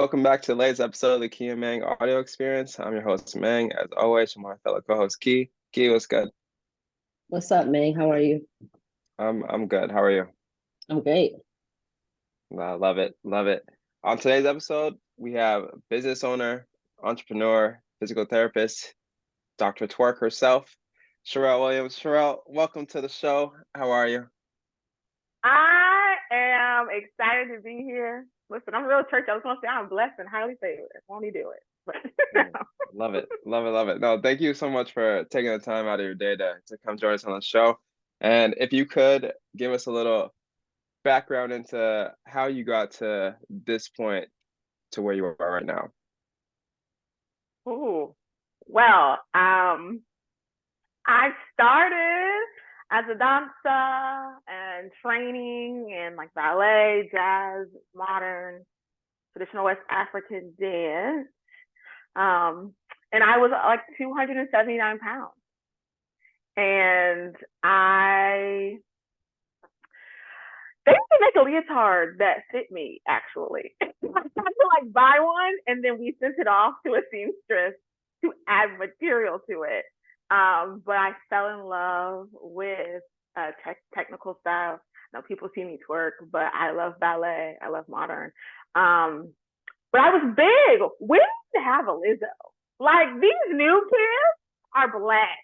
Welcome back to the latest episode of the Key and Mang audio experience. I'm your host, Mang. As always, with my fellow co-host, Key. Key, what's good? What's up, Meg? How are you? I'm good. How are you? I'm great. I love it. Love it. On today's episode, we have business owner, entrepreneur, physical therapist, Dr. Twerk herself, Sherill Williams. Sherill, welcome to the show. How are you? I am excited to be here. Listen, I'm real church. I was going to say I'm blessed and highly favored. Won't he do it? Love it. Love it. Love it. No, thank you so much for taking the time out of your day to come join us on the show. And if you could give us a little background into how you got to this point to where you are right now. Ooh, well, I started as a dancer and training in like ballet, jazz, modern, traditional West African dance. And I was like 279 pounds. And they used to make a leotard that fit me, actually. I had to like buy one, and then we sent it off to a seamstress to add material to it. But I fell in love with technical style. Now people see me twerk, but I love ballet. I love modern. But I was big. We didn't have a Lizzo. Like these new kids are black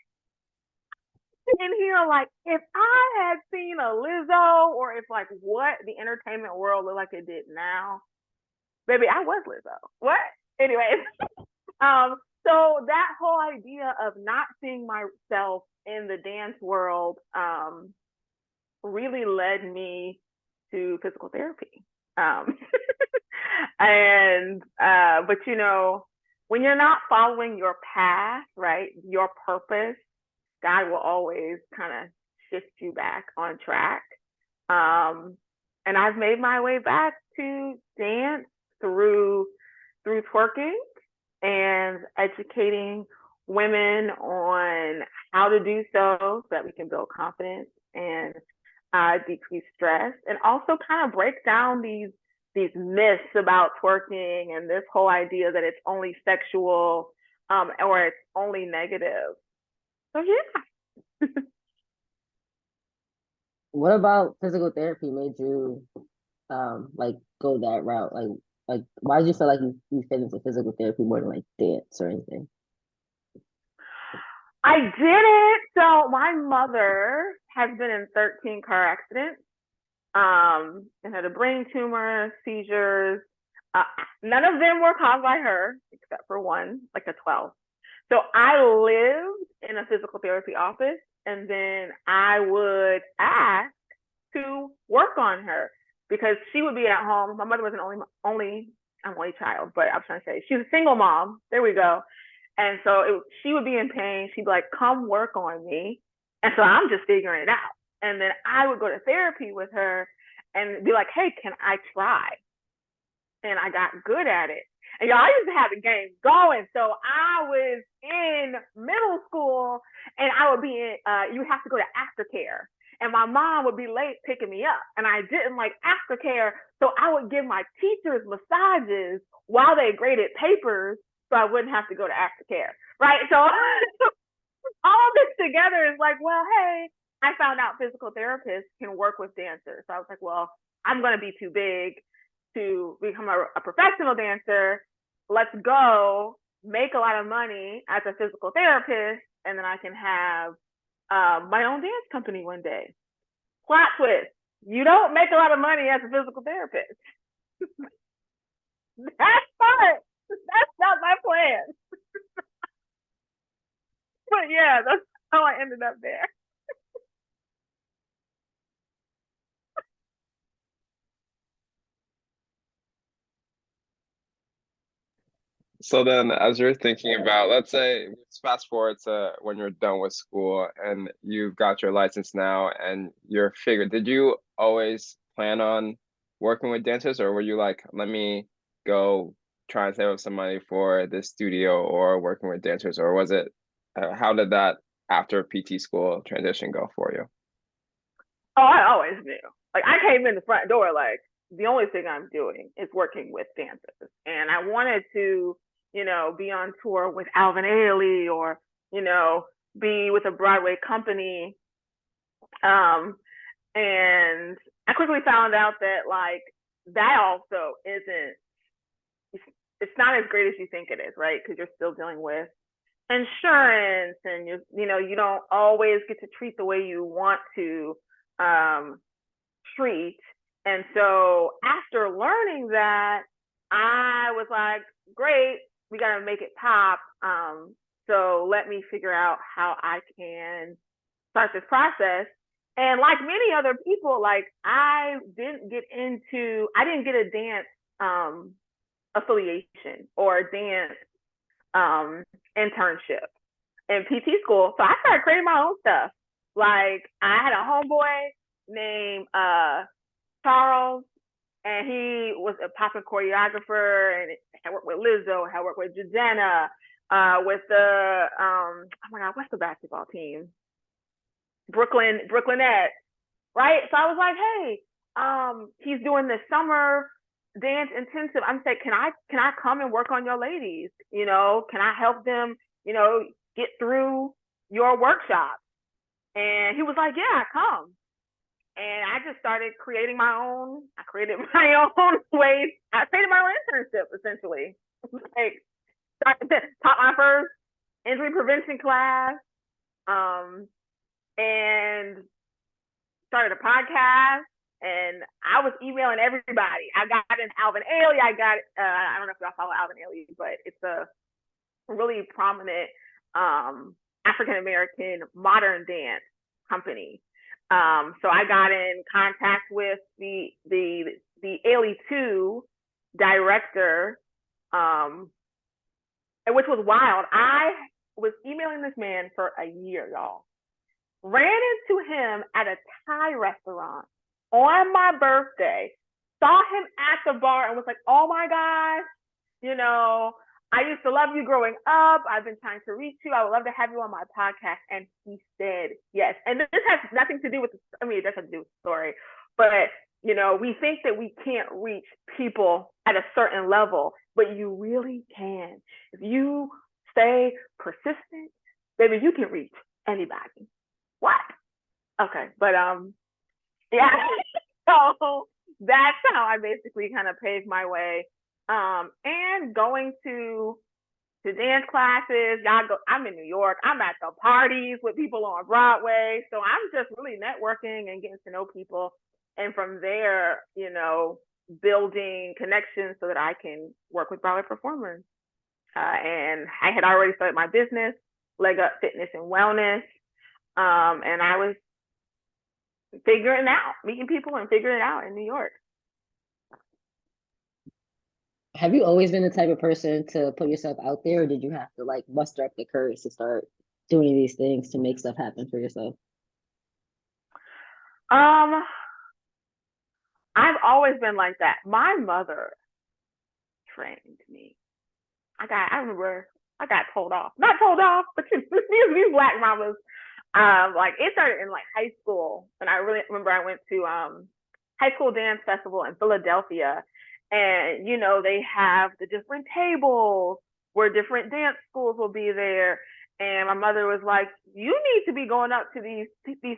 in here, like if I had seen a Lizzo, or if like what the entertainment world looked like it did now, baby, I was Lizzo. What? Anyways, so that whole idea of not seeing myself in the dance world really led me to physical therapy. And but you know, when you're not following your path, right, your purpose, God will always kind of shift you back on track. And I've made my way back to dance through twerking and educating women on how to do so that we can build confidence and decrease stress, and also kind of break down these myths about twerking and this whole idea that it's only sexual or it's only negative. So yeah. What about physical therapy made you like go that route? Like why did you feel like you fit into physical therapy more than like dance or anything? I did it. So my mother has been in 13 car accidents, and had a brain tumor, seizures. Uh, None of them were caused by her, except for one, like a 12. So I lived in a physical therapy office, and then I would ask to work on her because she would be at home. My mother was an only child, but I was trying to say she was a single mom. There we go. And so she would be in pain. She'd be like, "Come work on me," and so I'm just figuring it out. And then I would go to therapy with her and be like, "Hey, can I try?" And I got good at it. And y'all, I used to have the game going. So I was in middle school, and I would be in, you have to go to aftercare. And my mom would be late picking me up. And I didn't like aftercare. So I would give my teachers massages while they graded papers so I wouldn't have to go to aftercare. Right. So all this together is like, well, hey, I found out physical therapists can work with dancers. So I was like, well, I'm going to be too big to become a professional dancer. Let's go make a lot of money as a physical therapist, and then I can have my own dance company one day. Plot twist: you don't make a lot of money as a physical therapist. That's fine. That's not my plan. But yeah, that's how I ended up there. So then, as you're thinking about, let's say, let's fast forward to when you're done with school and you've got your license now and you're figured, did you always plan on working with dancers, or were you like, let me go try and save up some money for this studio or working with dancers, or was it, how did that after PT school transition go for you? Oh, I always knew. Like I came in the front door like, the only thing I'm doing is working with dancers. And I wanted to, be on tour with Alvin Ailey or, be with a Broadway company. And I quickly found out that like that also isn't, it's not as great as you think it is, right? Because you're still dealing with insurance and you don't always get to treat the way you want to treat. And so after learning that, I was like, great, we got to make it pop. So let me figure out how I can start this process. And like many other people, like I didn't get a dance affiliation or a dance internship in PT school. So I started creating my own stuff. Like I had a homeboy named Charles, and he was a poppin' choreographer, and I worked with Lizzo, I worked with Jadena, with the oh my god, what's the basketball team? Brooklynette, right? So I was like, hey, he's doing this summer dance intensive. I'm saying, can I come and work on your ladies? Can I help them, get through your workshop? And he was like, yeah, come. And I just started creating my own. I created my own ways. I created my own internship essentially. Like, taught my first injury prevention class, and started a podcast. And I was emailing everybody. I got in Alvin Ailey. I don't know if y'all follow Alvin Ailey, but it's a really prominent African American modern dance company. So I got in contact with the Ailey 2 director, which was wild. I was emailing this man for a year, y'all. Ran into him at a Thai restaurant on my birthday. Saw him at the bar and was like, oh my gosh, I used to love you growing up. I've been trying to reach you. I would love to have you on my podcast. And he said yes. And this has nothing to do with, it does have to do with the story. But, we think that we can't reach people at a certain level, but you really can. If you stay persistent, baby, you can reach anybody. What? Okay. But, yeah. So that's how I basically kind of paved my way. And going to dance classes. I'm in New York. I'm at the parties with people on Broadway. So I'm just really networking and getting to know people. And from there, building connections so that I can work with Broadway performers. And I had already started my business, Leg Up Fitness and Wellness. And I was meeting people and figuring it out in New York. Have you always been the type of person to put yourself out there, or did you have to like muster up the courage to start doing these things to make stuff happen for yourself? I've always been like that. My mother trained me. I remember I got told off. Not told off, but these Black mamas. Like it started in like high school, and I really remember I went to high school dance festival in Philadelphia, and they have the different tables where different dance schools will be there. And my mother was like, you need to be going up to these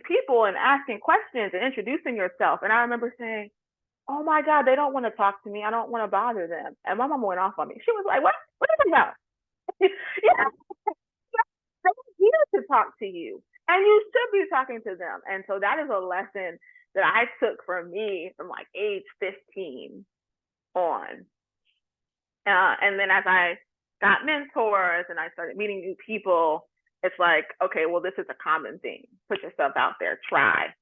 people and asking questions and introducing yourself. And I remember saying, oh my God, they don't want to talk to me. I don't want to bother them. And my mom went off on me. She was like, what are you talking about? They're here to talk to you, and you should be talking to them. And so that is a lesson that I took from me from like age 15 on. And then as I got mentors and I started meeting new people, it's like, okay, well, this is a common thing. Put yourself out there, try,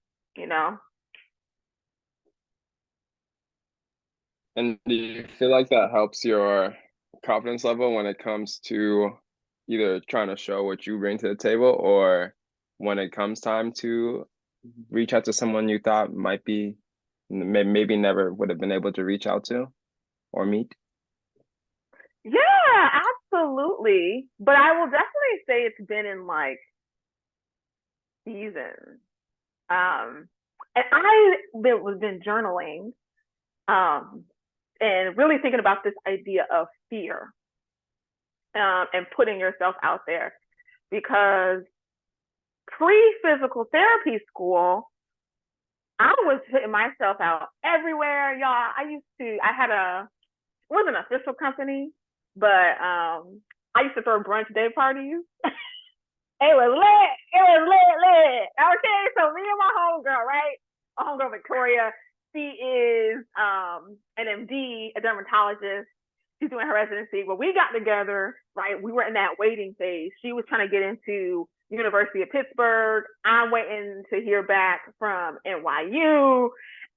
And do you feel like that helps your confidence level when it comes to either trying to show what you bring to the table, or when it comes time to reach out to someone you thought might be maybe never would have been able to reach out to or meet? Yeah, absolutely. But I will definitely say it's been in like seasons. And I've been journaling And really thinking about this idea of fear, and putting yourself out there, because pre-physical therapy school, I was putting myself out everywhere, y'all. I had it wasn't an official company, but I used to throw brunch day parties. It was lit. It was lit. Okay, so me and my homegirl, right? My homegirl Victoria, she is an MD, a dermatologist. She's doing her residency. But we got together, right? We were in that waiting phase. She was trying to get into University of Pittsburgh. I'm waiting to hear back from NYU.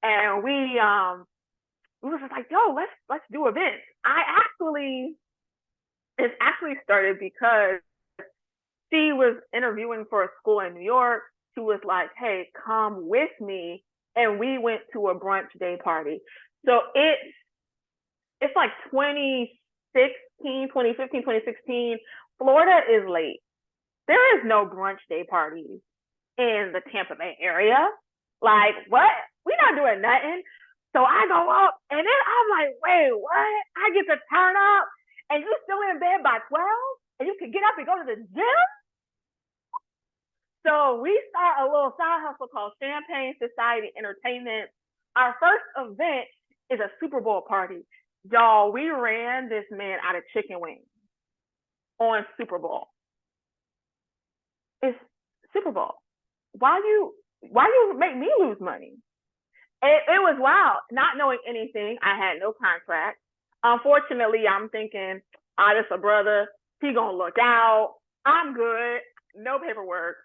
And we was just like, yo, let's do events. It actually started because she was interviewing for a school in New York. She was like, hey, come with me. And we went to a brunch day party. So it's like 2015, 2016. Florida is late. There is no brunch day parties in the Tampa Bay area. Like, what? We're not doing nothing. So I go up, and then I'm like, wait, what? I get to turn up, and you still in bed by 12, and you can get up and go to the gym? So we start a little side hustle called Champagne Society Entertainment. Our first event is a Super Bowl party. Y'all, we ran this man out of chicken wings on Super Bowl. It's Super Bowl. Why you make me lose money? It was wild, not knowing anything. I had no contract. Unfortunately, I'm thinking, this a brother. He gonna look out. I'm good. No paperwork.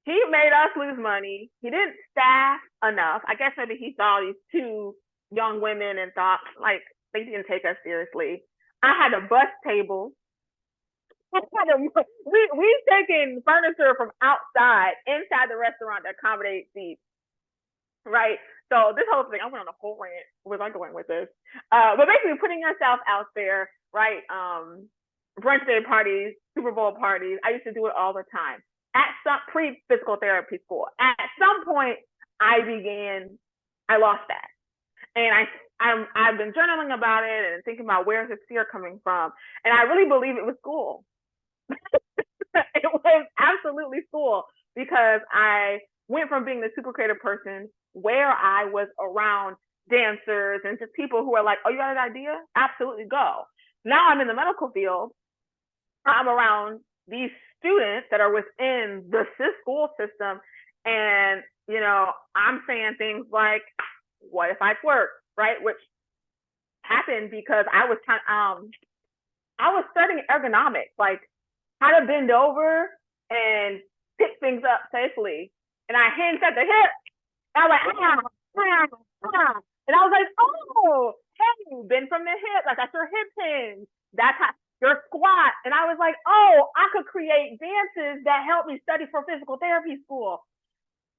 He made us lose money. He didn't staff enough. I guess maybe he saw these two young women and thought, like, they didn't take us seriously. I had a bus table. We've taken furniture from outside inside the restaurant to accommodate seats. Right. So this whole thing, I went on a whole rant. Where was I going with this? But basically putting yourself out there, right? Brunch day parties, Super Bowl parties. I used to do it all the time. At some pre-physical therapy school. At some point, I lost that. And I've been journaling about it and thinking about where's this fear coming from. And I really believe it was school. It was absolutely school, because I went from being the super creative person where I was around dancers and just people who are like, oh, you got an idea? Absolutely, go. Now I'm in the medical field. I'm around these students that are within the school system. And, I'm saying things like, what if I twerk? Right? Which happened because I was studying ergonomics, like how to bend over and pick things up safely. And I hinged at the hip. And I was like, and I was like, oh, hey, bend from the hip. Like that's your hip hinge. That's how your squat. And I was like, oh, I could create dances that help me study for physical therapy school.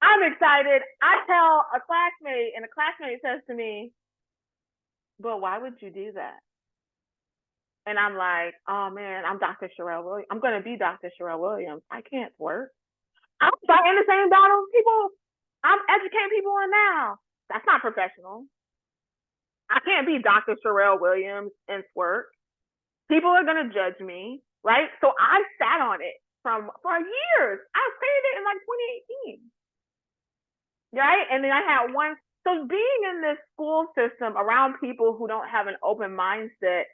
I'm excited. I tell a classmate, and a classmate says to me, but why would you do that? And I'm like, oh man, I'm Dr. Sherill Williams. I'm going to be Dr. Sherill Williams. I can't twerk. I'm fighting the same battles I'm educating people on now. That's not professional. I can't be Dr. Sherill Williams and twerk. People are going to judge me, right? So I sat on it for years. I created it in like 2018. Right? And then I had one. So being in this school system around people who don't have an open mindset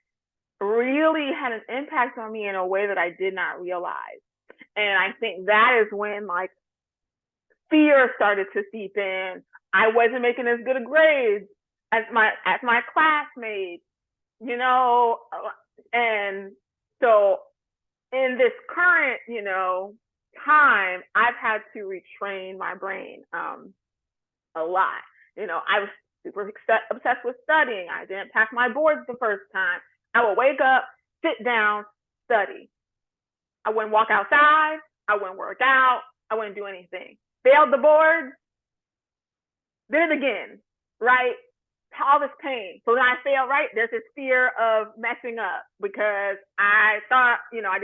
really had an impact on me in a way that I did not realize. And I think that is when like fear started to seep in. I wasn't making as good a grades as my classmates, and so in this current, time, I've had to retrain my brain a lot. I was super obsessed with studying. I didn't pass my boards the first time. I would wake up, sit down, study. I wouldn't walk outside. I wouldn't work out. I wouldn't do anything. Failed the board, did it again, right? All this pain. So when I fail, right, there's this fear of messing up because I thought, I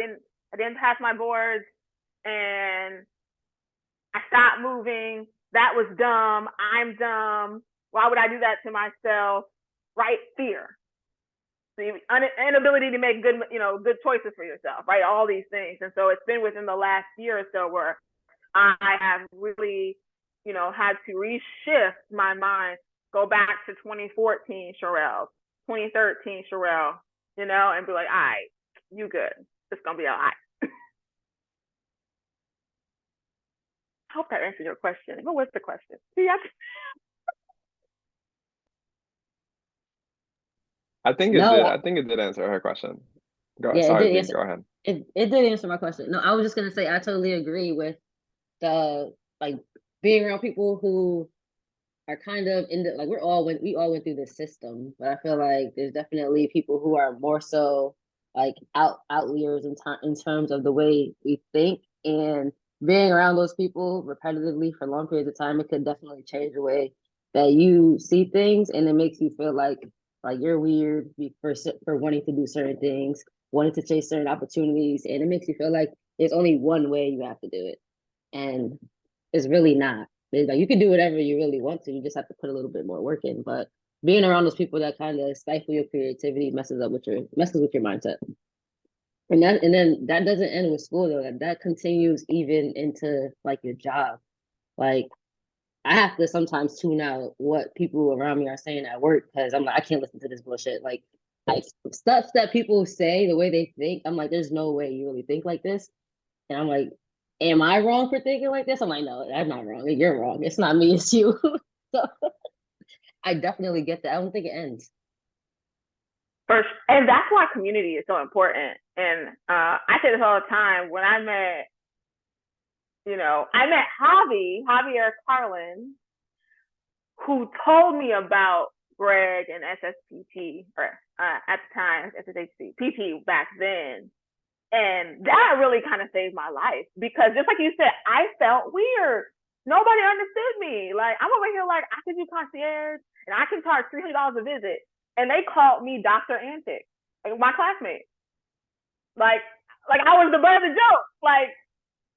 didn't pass my boards and I stopped moving. That was dumb. I'm dumb. Why would I do that to myself? Right? Fear. The inability to make good, good choices for yourself, right? All these things. And so it's been within the last year or so where I have really, had to reshift my mind, go back to 2014 Sherrill, 2013 Sherrill, and be like, all right, you good. It's going to be all right. I hope that answered your question. What was the question? I think it did. No, I think it did answer her question. yeah, it Sorry, did V, answer. go ahead. It did answer my question. No, I was just gonna say I totally agree with the like being around people who are kind of in the like we all went through this system, but I feel like there's definitely people who are more so like outliers in terms of the way we think, and being around those people repetitively for long periods of time, it could definitely change the way that you see things, and it makes you feel like you're weird for wanting to do certain things, wanting to chase certain opportunities, and it makes you feel like there's only one way you have to do it, and it's really not. It's like you can do whatever you really want to. You just have to put a little bit more work in. But being around those people that kind of stifle your creativity messes with your mindset. And then that doesn't end with school though. That continues even into like your job. Like I have to sometimes tune out what people around me are saying at work because I'm like, I can't listen to this bullshit. Like stuff that people say, the way they think, I'm like, there's no way you really think like this. And I'm like, am I wrong for thinking like this? I'm like, no, I'm not wrong. You're wrong. It's not me, it's you. So I definitely get that. I don't think it ends. And that's why community is so important. And I say this all the time. When I met Javier Carlin, who told me about Greg and SSPT, or at the time, SSHC, PT back then. And that really kind of saved my life because just like you said, I felt weird. Nobody understood me. Like I'm over here like I can do concierge and I can charge $300 a visit. And they called me Dr. Antic, like my classmate. Like I was the butt of the joke. Like,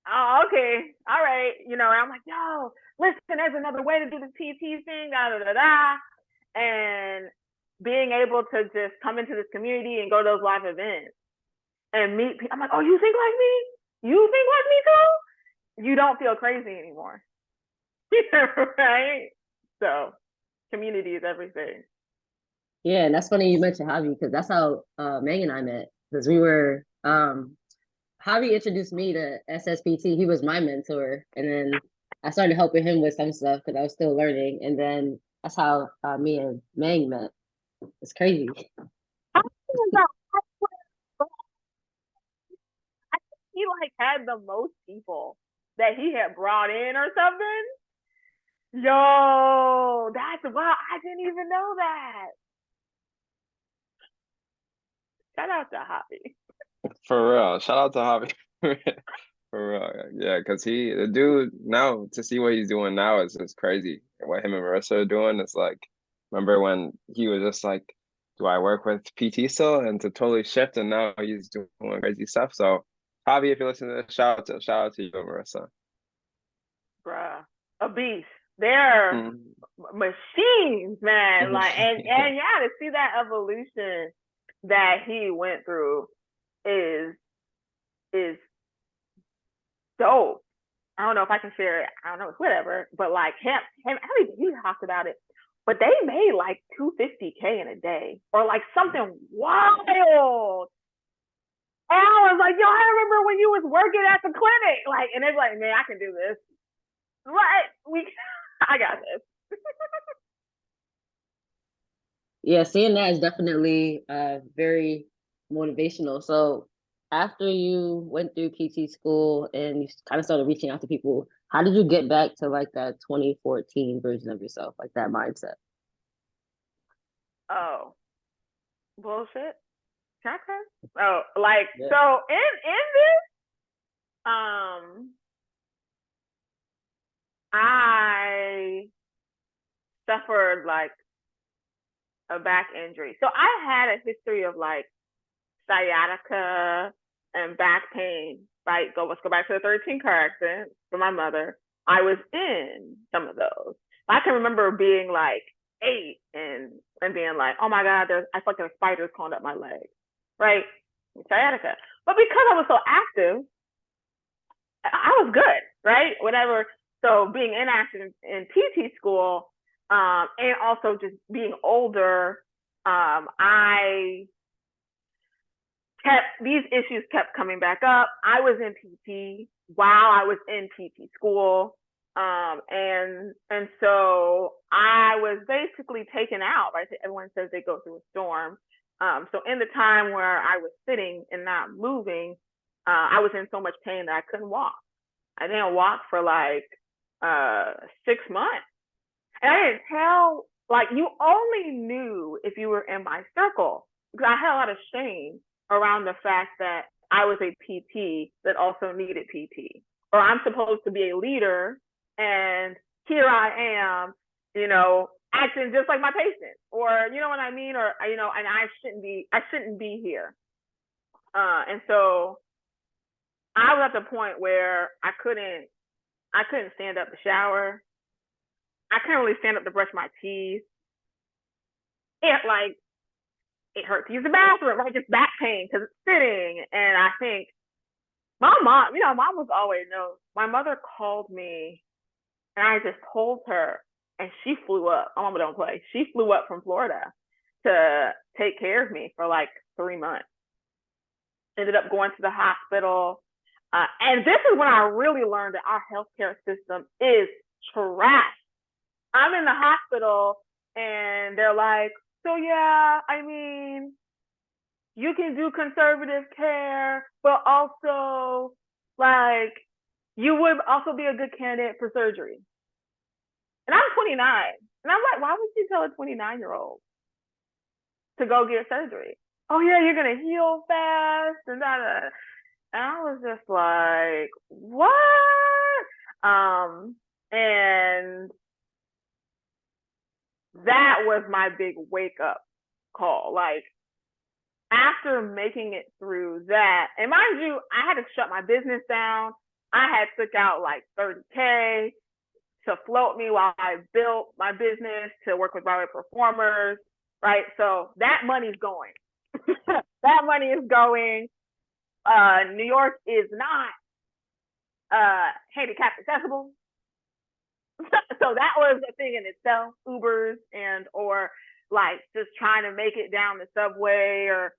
oh, okay, all right. And I'm like, yo, listen, there's another way to do this PT thing, da da da da. And being able to just come into this community and go to those live events and meet people. I'm like, oh, you think like me? You think like me too? You don't feel crazy anymore. Right? So community is everything. Yeah, and that's funny you mentioned Javi because that's how Meg and I met. Because we were Javi introduced me to SSPT. He was my mentor, and then I started helping him with some stuff because I was still learning. And then that's how me and Meg met. It's crazy. He like had the most people that he had brought in or something. Yo, that's wow! I didn't even know that. Shout out to Javi. For real. Shout out to Javi. For real. Yeah, because the dude, now to see what he's doing now is just crazy. What him and Marissa are doing is like, remember when he was just like, do I work with PT still? And to totally shift, and now he's doing crazy stuff. So, Javi, if you listen to this, shout out to you, Marissa. Bruh, a beast. They're machines, man. Like, and yeah, to see that evolution that he went through is dope. I don't know if I can share it. I don't know, whatever. But like him, he talked about it. But they made like $250K in a day, or like something wild. And I was like, yo, I remember when you was working at the clinic. Like, and it's like, man, I can do this. Right. I got this. Yeah, seeing that is definitely very motivational. So after you went through PT school and you kind of started reaching out to people, how did you get back to like that 2014 version of yourself, like that mindset? Oh, bullshit. Oh, like Yeah. so in this, I suffered like a back injury. So I had a history of like sciatica and back pain. Right? Let's go back to the 13 car accident for my mother. I was in some of those. I can remember being like 8 and being like, oh my God, I feel like a spider's crawling up my leg, right? Sciatica. But because I was so active, I was good, right? Whatever. So being inactive in PT school, and also just being older, I these issues kept coming back up. I was in PT while I was in PT school. And so I was basically taken out, right? Everyone says they go through a storm. So in the time where I was sitting and not moving, I was in so much pain that I couldn't walk. I didn't walk for like 6 months. And I didn't tell, like, you only knew if you were in my circle, because I had a lot of shame around the fact that I was a PT that also needed PT, or I'm supposed to be a leader, and here I am, acting just like my patient, or you know what I mean, or and I shouldn't be here. And so I was at the point where I couldn't stand up to shower. I couldn't really stand up to brush my teeth. It hurt to use the bathroom, right? Just back pain because it's sitting. And I think my mom, mom was always knows. My mother called me, and I just told her, and she flew up. My mama don't play. She flew up from Florida to take care of me for like 3 months. Ended up going to the hospital. And this is when I really learned that our healthcare system is trash. I'm in the hospital, and they're like, so yeah, I mean, you can do conservative care, but also, like, you would also be a good candidate for surgery. And I'm 29. And I'm like, why would you tell a 29-year-old to go get surgery? Oh yeah, you're gonna heal fast and that. And I was just like, what? And that was my big wake up call. Like, after making it through that, and mind you, I had to shut my business down. I had took out like $30K to float me while I built my business to work with Broadway performers, right? So that money's going. That money is going. New York is not handicap accessible. So that was a thing in itself, Ubers or like just trying to make it down the subway, or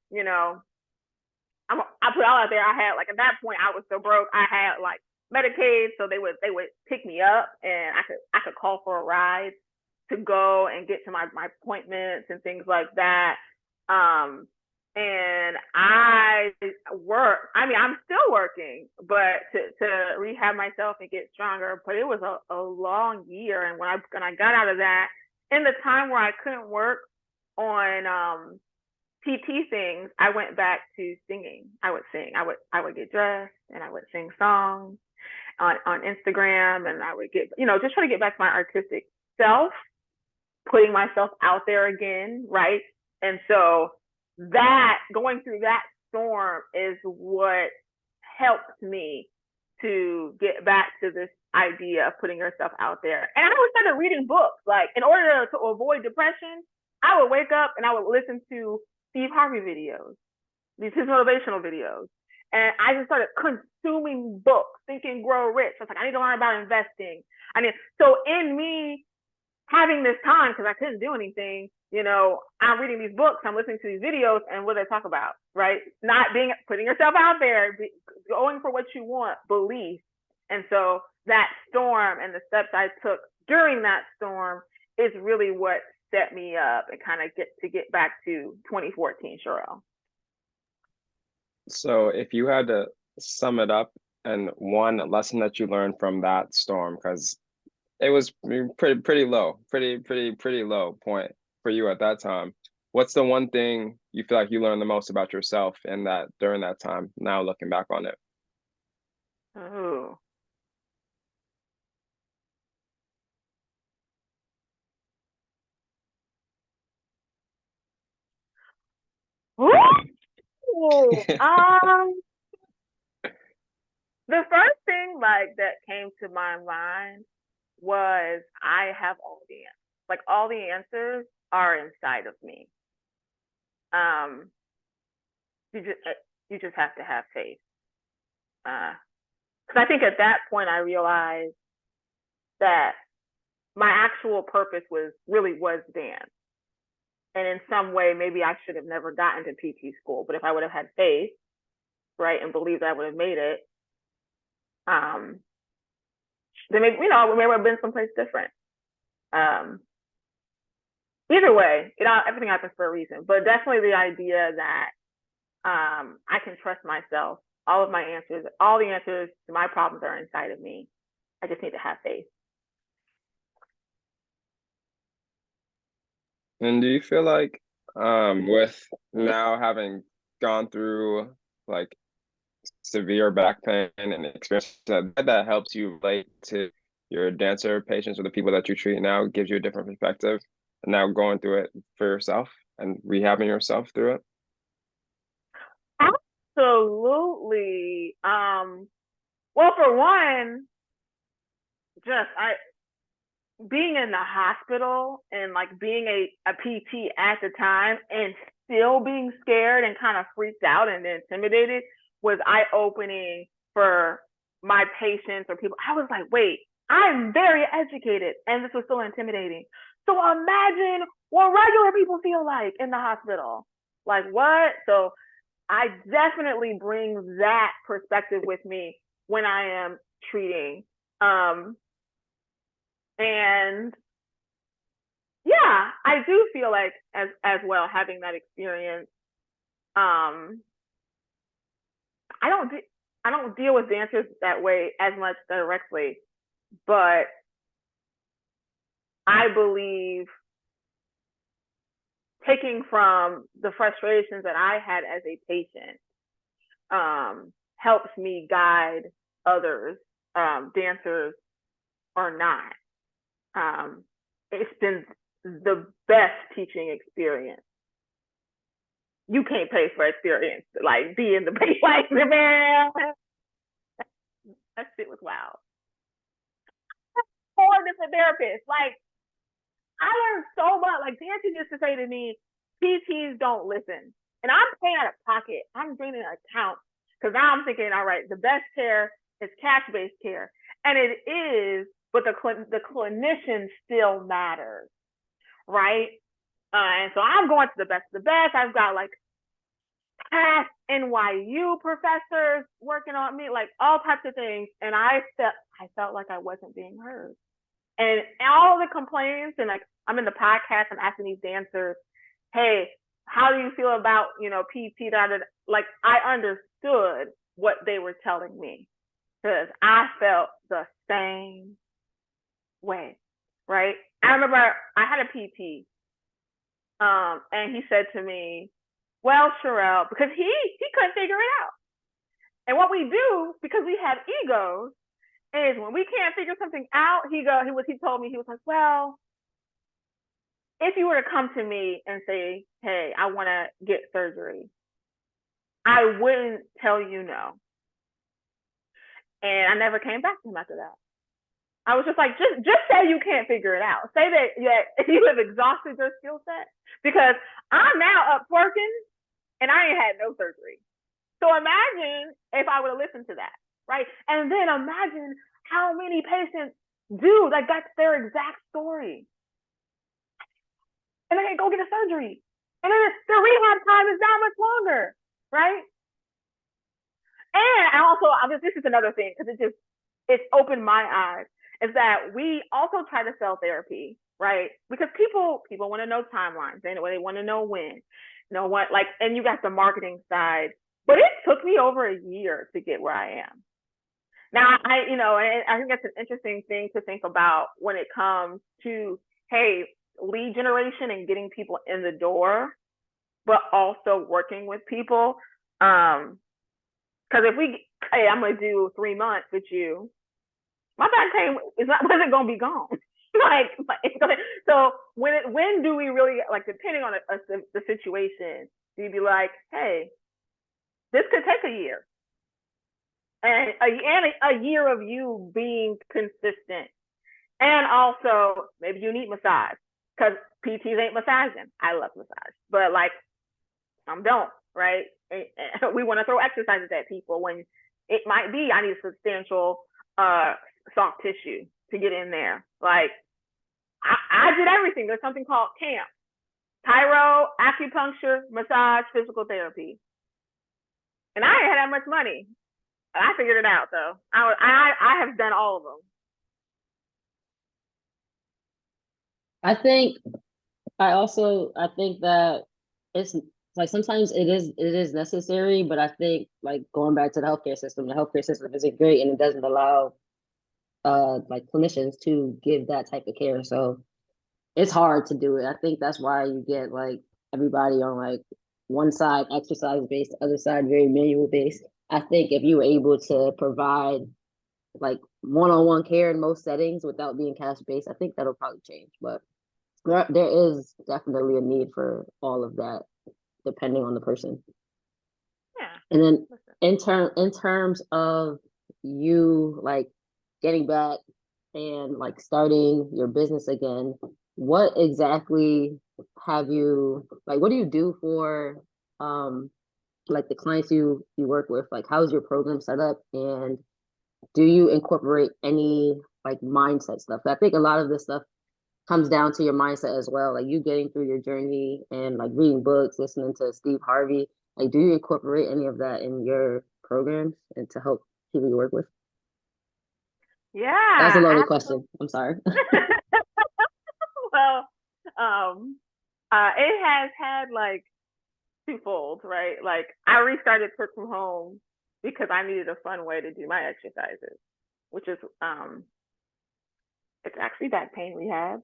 I put all out there. I had, like, at that point I was so broke, I had like Medicaid, so they would pick me up, and I could call for a ride to go and get to my appointments and things like that. And I work. I mean, I'm still working, but to rehab myself and get stronger. But it was a long year, and when I got out of that, in the time where I couldn't work on PT things, I went back to singing. I would sing. I would get dressed and I would sing songs on Instagram, and I would get just try to get back to my artistic self, putting myself out there again, right? And so that going through that storm is what helped me to get back to this idea of putting yourself out there. And I always started reading books. Like, in order to avoid depression, I would wake up and I would listen to Steve Harvey videos, his motivational videos. And I just started consuming books, Think and Grow Rich. I was like, I need to learn about investing. So in me having this time, because I couldn't do anything, I'm reading these books, I'm listening to these videos, and what they talk about, right? Not putting yourself out there, going for what you want, belief. And so that storm and the steps I took during that storm is really what set me up and kind of get back to 2014 Sherrill. So if you had to sum it up and one lesson that you learned from that storm, because it was pretty low point for you at that time, what's the one thing you feel like you learned the most about yourself in that during that time, now looking back on it? Oh. The first thing like that came to my mind was I have all the answers. Like all the answers are inside of me. Um, you just have to have faith. Because I think at that point I realized that my actual purpose was dance. And in some way, maybe I should have never gotten to PT school. But if I would have had faith, right, and believed I would have made it, then maybe, maybe I would have been someplace different. Either way, everything happens for a reason. But definitely the idea that I can trust myself. All the answers to my problems are inside of me. I just need to have faith. And do you feel like with now having gone through like severe back pain and experience that helps you relate to your dancer patients or the people that you treat now, gives you a different perspective, and now going through it for yourself and rehabbing yourself through it? Absolutely. Well, for one, just being in the hospital and like being a PT at the time and still being scared and kind of freaked out and intimidated was eye-opening for my patients or people. I was like, wait, I'm very educated and this was so intimidating. So imagine what regular people feel like in the hospital. Like what? So I definitely bring that perspective with me when I am treating. And yeah, I do feel like as well having that experience. I don't deal with dancers that way as much directly, but I believe taking from the frustrations that I had as a patient helps me guide others, dancers or not. It's been the best teaching experience. You can't pay for experience, like be in the place, like man. That shit was wild. 4 different therapists, like I learned so much. Like dancing used to say to me, PTs don't listen, and I'm paying out of pocket. I'm draining an account because now I'm thinking, all right, the best care is cash-based care, and it is, but the clinician still matters, right? And so I'm going to the best of the best. I've got like past NYU professors working on me, like all types of things. And I felt like I wasn't being heard. And all the complaints, and like I'm in the podcast, I'm asking these dancers, hey, how do you feel about, PT? Like I understood what they were telling me because I felt the same way, right? I remember I had a PT, and he said to me, well, Sherrill, because he couldn't figure it out. And what we do, because we have egos, is when we can't figure something out, he told me, he was like, well, if you were to come to me and say, hey, I want to get surgery, I wouldn't tell you no. And I never came back to him after that. I was just like, just say you can't figure it out. Say that you have exhausted your skill set, because I'm now up twerking and I ain't had no surgery. So imagine if I would have listened to that, right? And then imagine how many patients do, like that's their exact story. And then they go get a surgery. And then the rehab time is that much longer, right? And this is another thing, because it's opened my eyes, is that we also try to sell therapy, right? Because people want to know timelines. They want to know when, what, like, and you got the marketing side, but it took me over a year to get where I am. Now, and I think that's an interesting thing to think about when it comes to, hey, lead generation and getting people in the door, but also working with people. Because hey, I'm going to do 3 months with you, my back pain wasn't going to be gone. So when do we really, like, depending on the situation, do you be like, hey, this could take a year, and a year of you being consistent, and also maybe you need massage, because PTs ain't massaging. I love massage, but like some don't, right? And we want to throw exercises at people when it might be I need substantial soft tissue to get in there. Like I did everything. There's something called camp, chiro, acupuncture, massage, physical therapy, and I ain't had that much money. I figured it out though. I have done all of them. I think I think that it's like sometimes it is necessary, but I think like going back to the healthcare system isn't great and it doesn't allow like clinicians to give that type of care. So it's hard to do it. I think that's why you get like everybody on like one side exercise based, the other side very manual based. I think if you were able to provide like one-on-one care in most settings without being cash based, I think that'll probably change. But there is definitely a need for all of that, depending on the person. Yeah. And then in terms of you like getting back and like starting your business again, what exactly have you like what do you do for like the clients you work with? Like how's your program set up and do you incorporate any like mindset stuff? I think a lot of this stuff comes down to your mindset as well. Like you getting through your journey and like reading books, listening to Steve Harvey. Like, do you incorporate any of that in your programs and to help people you work with? Yeah. That's a loaded question. I'm sorry. Well, it has had like twofold, right? Like I restarted Twerk from home because I needed a fun way to do my exercises, which is it's actually back pain rehab.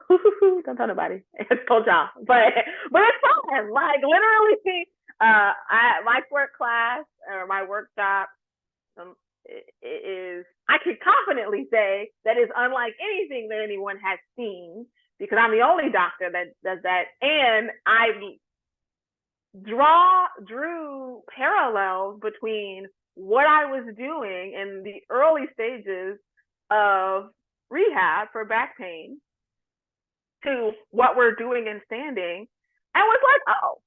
Don't tell nobody. I told y'all, but it's fun. Like literally, my twerk class or my workshop is I can confidently say that is unlike anything that anyone has seen because I'm the only doctor that does that, and I drew parallels between what I was doing in the early stages of rehab for back pain to what we're doing in standing and was like, oh,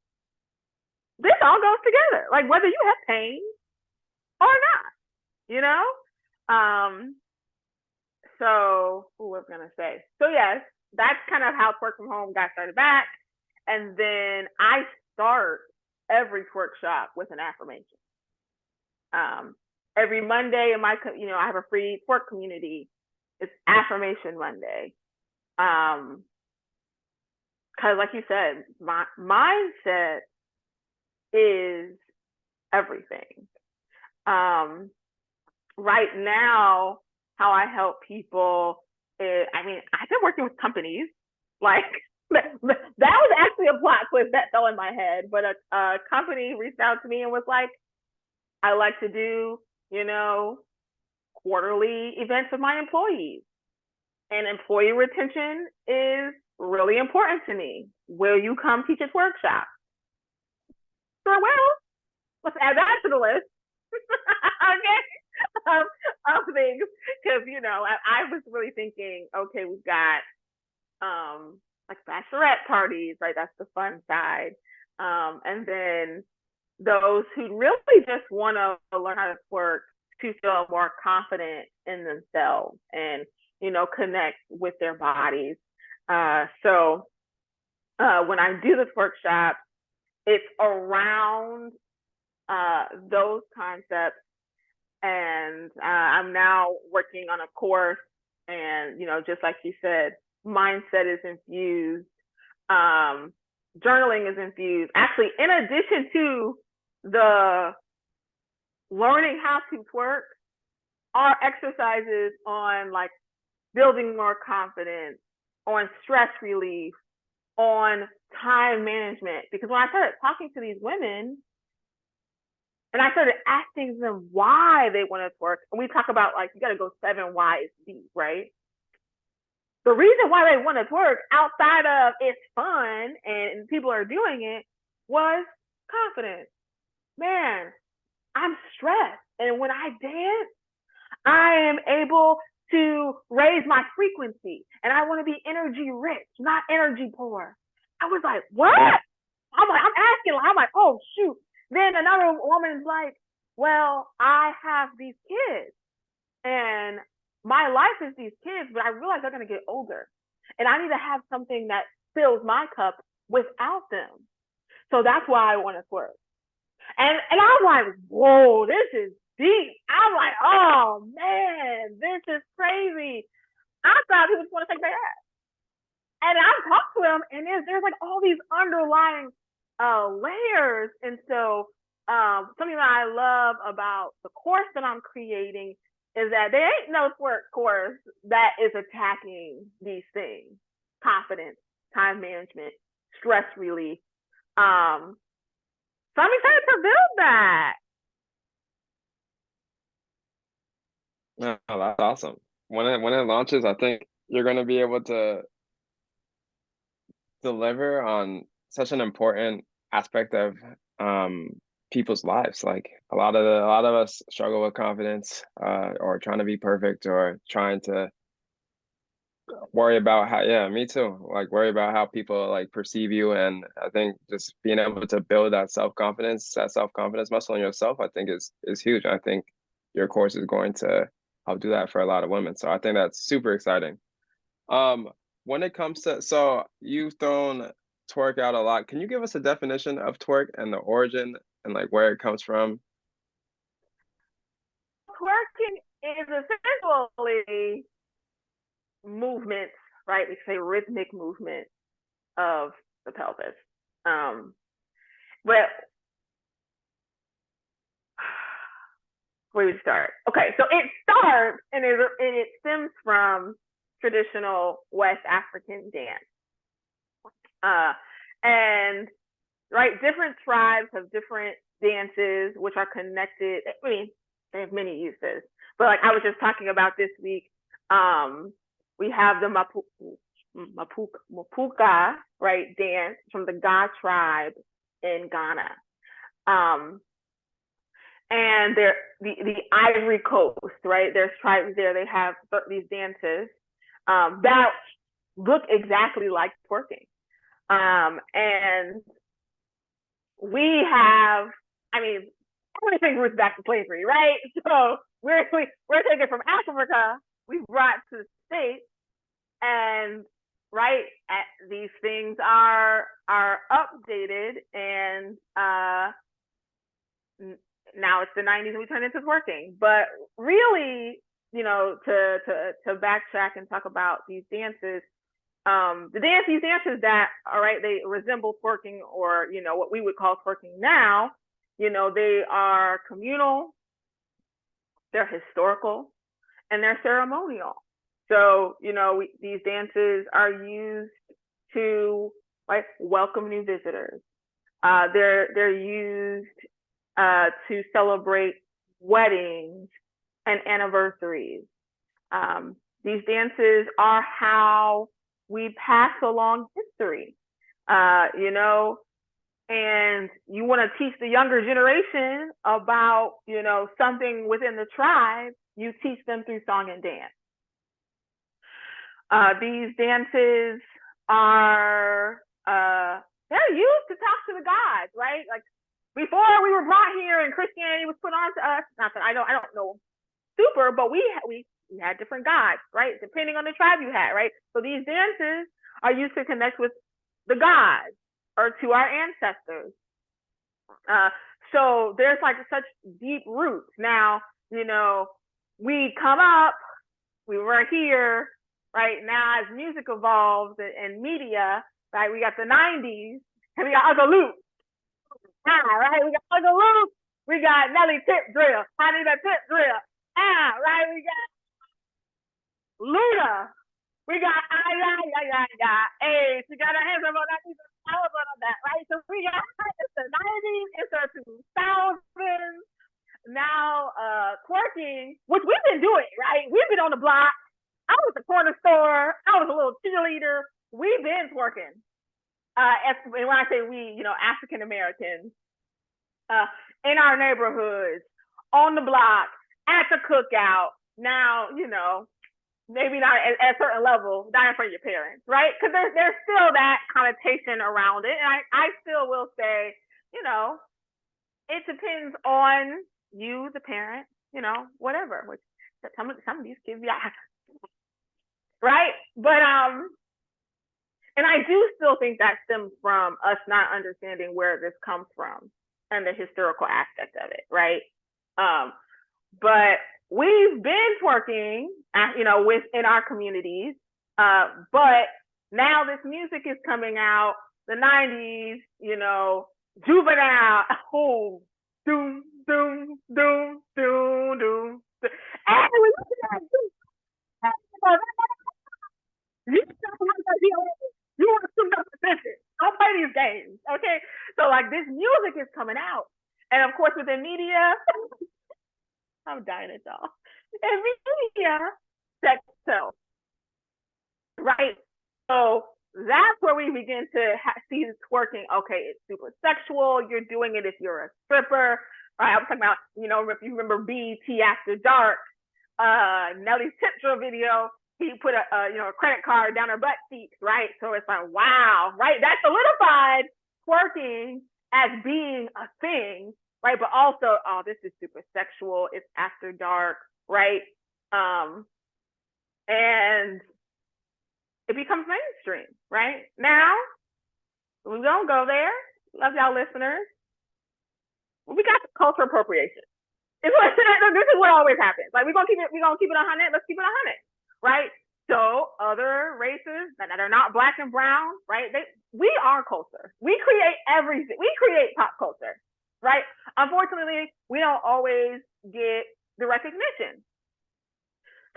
this all goes together. Like whether you have pain or not, you know? So what was I gonna say? So yes, that's kind of how Twerk from Home got started back. And then I start every twerk shop with an affirmation. Every Monday in my, I have a free twerk community. It's Affirmation Monday. Because like you said, my mindset is everything. Right now, how I help people is, I've been working with companies. Like that was actually a plot twist that fell in my head, but a company reached out to me and was like, I like to do, quarterly events with my employees. And employee retention is really important to me. Will you come teach a workshop? Sure will. Let's add that to the list. Okay. Of things. Because, I was really thinking, okay, we've got like bachelorette parties, right? That's the fun side. And then those who really just want to learn how to twerk to feel more confident in themselves and, connect with their bodies. So when I do this workshop, it's around those concepts. And I'm now working on a course and, just like you said, mindset is infused. Journaling is infused. Actually, in addition to the learning how to twerk, are exercises on like building more confidence, on stress relief, on time management. Because when I started talking to these women and I started asking them why they want to twerk, and we talk about like, you got to go 7 whys deep, right? The reason why they want to twerk outside of it's fun and people are doing it was confidence. Man, I'm stressed. And when I dance, I am able to raise my frequency, and I want to be energy rich, not energy poor. I was like, what? I'm like, oh shoot. Then another woman's like, well, I have these kids, and my life is these kids, but I realize they're gonna get older, and I need to have something that fills my cup without them. So that's why I want to twerk. And I'm like, whoa, this is deep. I'm like, oh man, this is crazy. I thought people just want to take their ass. And I've talked to them, and there's like all these underlying layers. And so something that I love about the course that I'm creating is that there ain't no twerk course that is attacking these things: confidence, time management, stress relief. So I'm excited to build that. No, that's awesome. When it launches, I think you're going to be able to deliver on such an important aspect of people's lives. Like a lot of us struggle with confidence, or trying to be perfect, or trying to worry about how, yeah, me too, like worry about how people like perceive you. And I think just being able to build that self-confidence muscle in yourself, I think is huge. I think your course is going to help do that for a lot of women. So I think that's super exciting. When it comes to, so you've thrown twerk out a lot. Can you give us a definition of twerk and the origin and like where it comes from? Twerking is essentially movements, right? We say rhythmic movement of the pelvis. But where do we start? Okay, so it starts and it stems from traditional West African dance. And right, different tribes have different dances which are connected. I mean, they have many uses, but like I was just talking about this week, we have the Mapuka, right, dance from the Ga tribe in Ghana. And they're the Ivory Coast, right? There's tribes there. They have these dances that look exactly like twerking. And we have, I mean, everything roots back to slavery, right? So we're taking from Africa, we brought to the States, and right, these things are updated, and now it's the 90s and we turn into twerking. But really, you know, to backtrack and talk about these dances, these dances that, all right, they resemble twerking, or, you know, what we would call twerking now, you know, they are communal, they're historical, and they're ceremonial. So, you know, these dances are used to like welcome new visitors. They're used to celebrate weddings and anniversaries. These dances are how we pass along history, you know, and you want to teach the younger generation about, you know, something within the tribe, you teach them through song and dance. These dances are, they're used to talk to the gods, right? Like before we were brought here and Christianity was put on to us, not that I don't know super, but we had different gods, right? Depending on the tribe you had, right? So these dances are used to connect with the gods or to our ancestors. So there's like such deep roots. Now, you know, we come up, we were here, right? Now as music evolves and media, right? We got the 90s and we got Uncle Luke. Right? We got Uncle Luke, we got Nelly Tip Drill. I need a tip drill. Right? We got Luda. We got hey, she got her hands up on that, on that, right? So we got it's the 90s, it's the 2000s. Now twerking, which we've been doing, right? We've been on the block. I was at the corner store, I was a little cheerleader. We've been twerking. And when I say we, you know, African Americans, in our neighborhoods, on the block, at the cookout. Now, you know, maybe not at a certain level, not in front of your parents, right? Because there's still that connotation around it. And I still will say, you know, it depends on you, the parent, you know, whatever. Which some of these kids, yeah, right? But and I do still think that stems from us not understanding where this comes from and the historical aspect of it, right? But we've been twerking, you know, within our communities. But now this music is coming out, the 90s, you know, juvenile, oh, doom, doom, doom, doom, doom. And we you want to shoot up the fences. Don't play these games, okay? So like this music is coming out, and of course within media, I'm dying at y'all. In media, sex sells, right? So that's where we begin to see twerking. Okay, it's super sexual. You're doing it if you're a stripper. Right? I was talking about, you know, if you remember BET After Dark, Nelly's tip drill video. He put a credit card down her butt cheeks, right? So it's like, wow, right? That solidified twerking as being a thing, right? But also, oh, this is super sexual. It's after dark, right? And it becomes mainstream, right? Now, we don't go there. Love y'all listeners. We got cultural appropriation. This is what always happens. Like we're gonna keep it 100. Let's keep it 100, right? So other races that are not black and brown, right? We are culture. We create everything. We create pop culture, right? Unfortunately, we don't always get the recognition.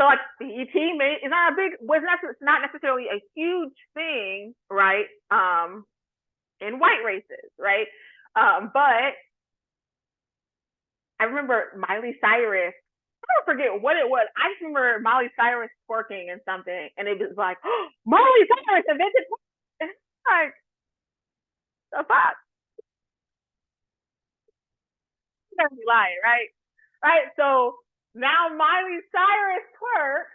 So like BET it's not necessarily a huge thing, right? In white races, right? But I remember Miley Cyrus. I don't forget what it was. I just remember Miley Cyrus twerking and something, and it was like, oh, Miley Cyrus invented twerking. Like, the fuck? You never be lying, right? Right. So now Miley Cyrus twerk,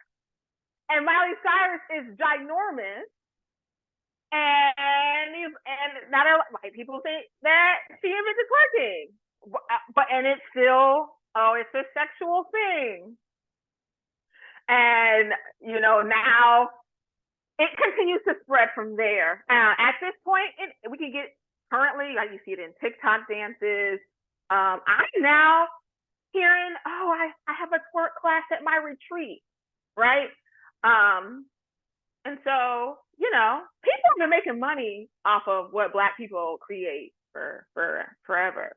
and Miley Cyrus is ginormous, and not a white people think that she invented twerking. But it's still, it's a sexual thing. And, you know, now it continues to spread from there. At this point, we can get currently, like you see it in TikTok dances. I'm now hearing, oh, I have a twerk class at my retreat, right? And so, you know, people have been making money off of what Black people create for forever.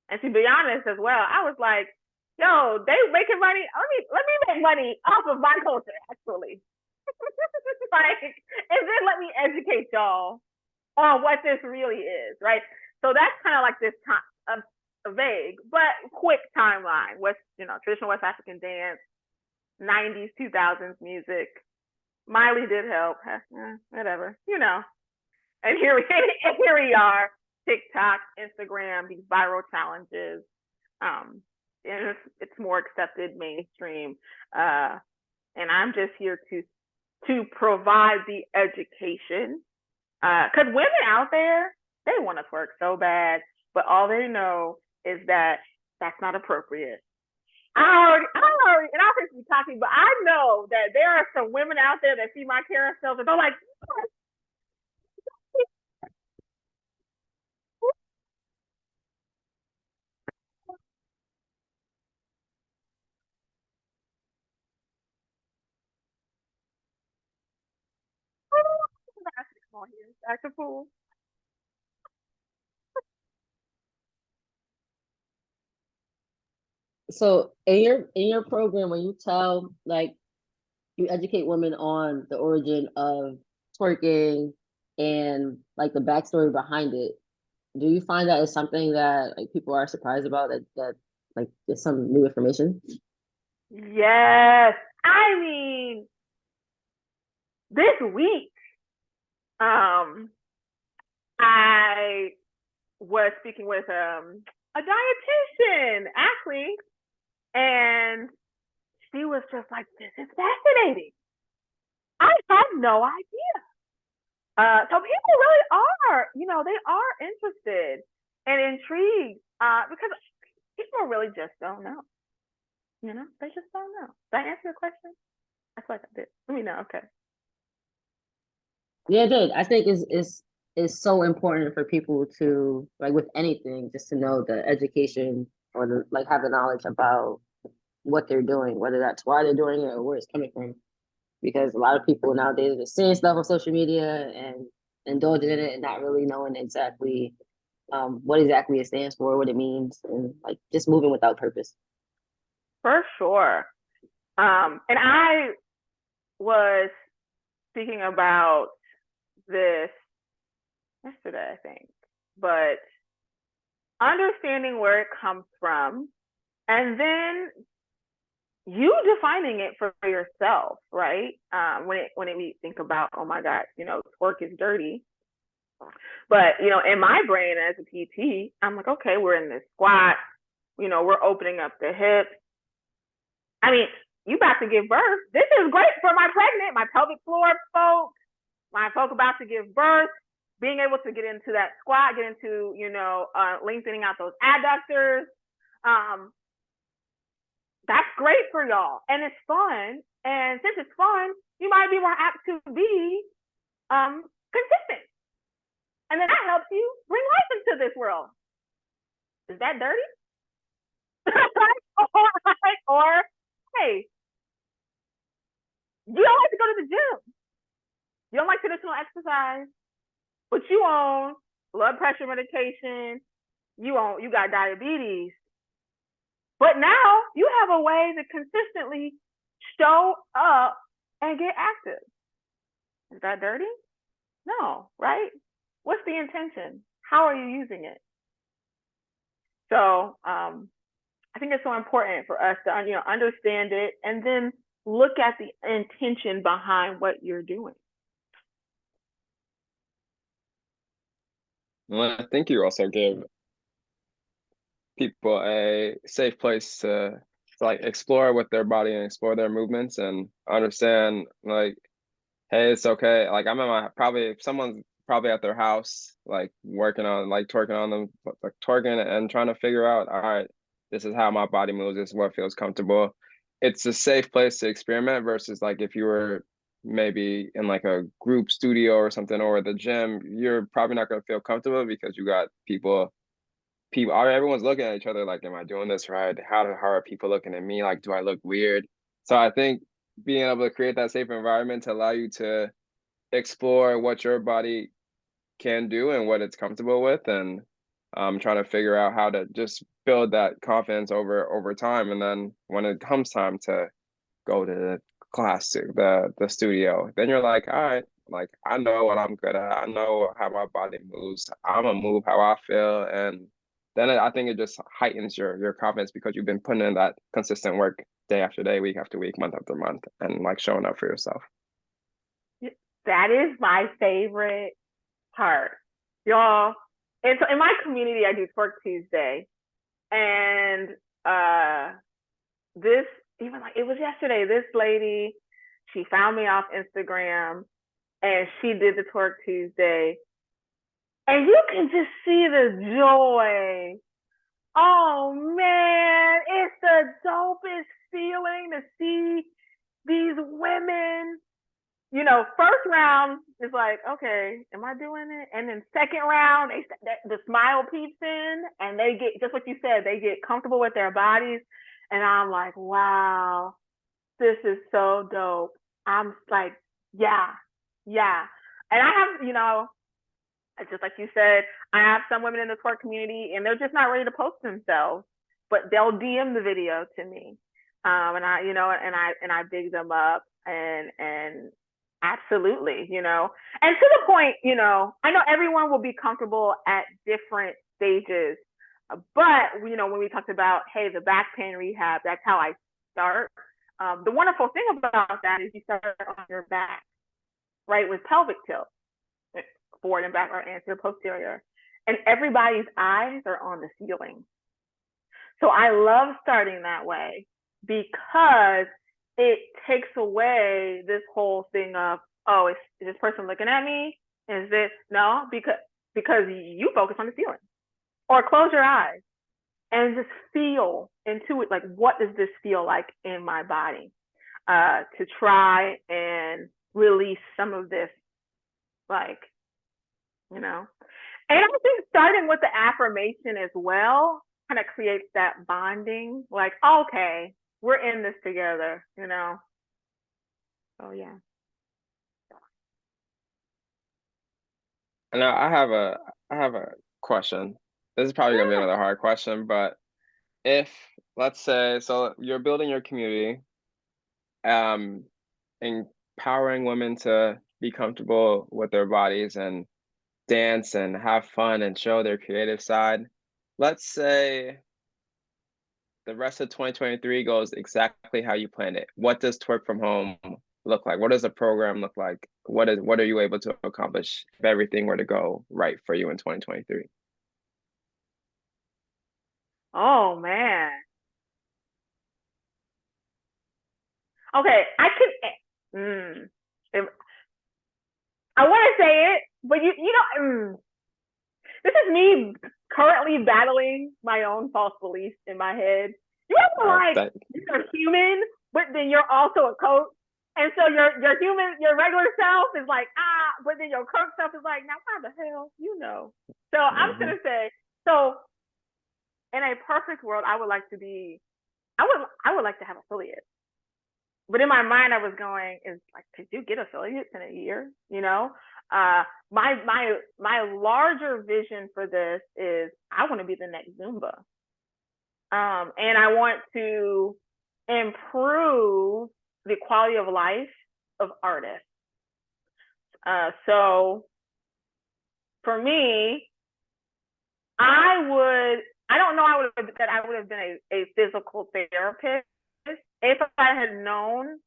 And to be honest as well, I was like, yo, they making money. Let me make money off of my culture, actually. Like, and then let me educate y'all on what this really is, right? So that's kind of like this a vague but quick timeline. Traditional West African dance, 90s, 2000s music. Miley did help, whatever, you know. And here we are. TikTok, Instagram, these viral challenges. And it's more accepted mainstream. And I'm just here to provide the education. Because women out there, they want to twerk so bad, but all they know is that that's not appropriate. I already, and I'll be talking, but I know that there are some women out there that see my carousels and they're like, at the pool. So in your program, when you tell you educate women on the origin of twerking and like the backstory behind it, do you find that is something that like people are surprised about that like there's some new information? Yes. I mean, this week, I was speaking with a dietitian, Ashley, and she was just like, this is fascinating. I had no idea. So people really are, they are interested and intrigued because people really just don't know. They just don't know. Did I answer your question? I feel like I did. Let me know. Okay. Yeah, it did. I think is so important for people to, like, with anything, just to know the education or the, like, have the knowledge about what they're doing, whether that's why they're doing it or where it's coming from. Because a lot of people nowadays are just seeing stuff on social media and indulging in it and not really knowing exactly what exactly it stands for, what it means, and like just moving without purpose. For sure. And I was speaking about this yesterday, I think, but understanding where it comes from and then you defining it for yourself, right? When we think about, oh my God, twerk is dirty. But, in my brain as a PT, I'm like, okay, we're in this squat, we're opening up the hips. I mean, you about to give birth. This is great for my pregnant, my pelvic floor folk, my folk about to give birth, being able to get into that squat, get into, lengthening out those adductors. That's great for y'all. And it's fun. And since it's fun, you might be more apt to be consistent. And then that helps you bring life into this world. Is that dirty? or, hey, you don't like to go to the gym. You don't like traditional exercise, but you own blood pressure medication. You got diabetes. But now you have a way to consistently show up and get active. Is that dirty? No, right? What's the intention? How are you using it? So I think it's so important for us to understand it and then look at the intention behind what you're doing. Well, I think you also give people a safe place to like explore with their body and explore their movements and understand like, hey, it's okay. Like I'm at my probably if someone's probably at their house, like working on like twerking on them, like twerking and trying to figure out, all right, this is how my body moves, this is what feels comfortable. It's a safe place to experiment versus like if you were maybe in like a group studio or something or the gym, you're probably not gonna feel comfortable because you got people everyone's looking at each other like, am I doing this right? How are people looking at me? Like, do I look weird? So I think being able to create that safe environment to allow you to explore what your body can do and what it's comfortable with and trying to figure out how to just build that confidence over time. And then when it comes time to go to the class, the studio, then you're like, all right, like I know what I'm good at. I know how my body moves. I'm gonna move how I feel, and then I think it just heightens your confidence because you've been putting in that consistent work day after day, week after week, month after month, and like showing up for yourself. That is my favorite part, y'all. And so in my community, I do Twerk Tuesday, and this even like it was yesterday. This lady, she found me off Instagram, and she did the Twerk Tuesday, and you can just see the joy. Oh man, it's the dopest feeling to see these women. First round is like, okay, am I doing it? And then second round, the smile peeps in, and they get just what you said. They get comfortable with their bodies, and I'm like, wow, this is so dope. I'm like, yeah. And I have, just like you said, I have some women in the twerk community, and they're just not ready to post themselves, but they'll DM the video to me, and I big them up, and absolutely, and to the point, I know everyone will be comfortable at different stages, but when we talked about, hey, the back pain rehab, that's how I start. The wonderful thing about that is you start on your back, right, with pelvic tilt, forward and back, or anterior, posterior, and everybody's eyes are on the ceiling. So I love starting that way because it takes away this whole thing of, oh, is this person looking at me? Is this no? Because you focus on the ceiling. Or close your eyes and just feel into it. Like, what does this feel like in my body? To try and release some of this, like, you know. And I think starting with the affirmation as well kind of creates that bonding. Like, okay, we're in this together, you know. Oh yeah. Now I have a question. This is probably gonna be Yeah. another hard question, but if let's say so you're building your community, um, empowering women to be comfortable with their bodies and dance and have fun and show their creative side. Let's say the rest of 2023 goes exactly how you planned it. What does Twerk from Home look like? What does the program look like? What are you able to accomplish if everything were to go right for you in 2023? Oh man. Okay, I can. If, I want to say it, but you know, this is me currently battling my own false beliefs in my head. You ever like That you're human, but then you're also a coach, and so your human, your regular self is like but then your coach self is like, now how the hell, you know? So I'm mhm. gonna say, so in a perfect world, I would like to have affiliates. But in my mind, I was going, is like, could you get affiliates in a year? You know, my larger vision for this is I want to be the next Zumba, and I want to improve the quality of life of artists. So for me, I don't know I would have been a physical therapist if I had known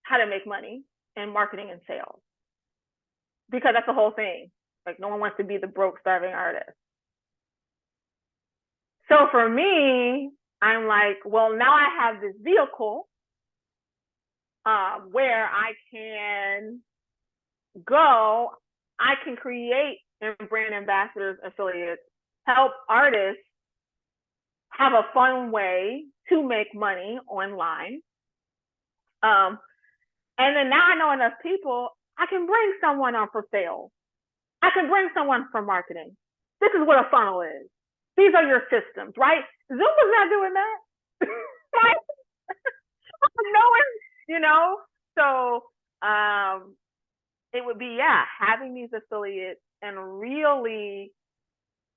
how to make money in marketing and sales, because that's the whole thing. Like, no one wants to be the broke, starving artist. So for me, I'm like, well, now I have this vehicle where I can go, I can create and brand ambassadors, affiliates, help artists have a fun way to make money online. Um, and then now I know enough people, I can bring someone on for sales. I can bring someone for marketing. This is what a funnel is. These are your systems, right? Zumba's not doing that. Right? Knowing, you know? So it would be, yeah, having these affiliates and really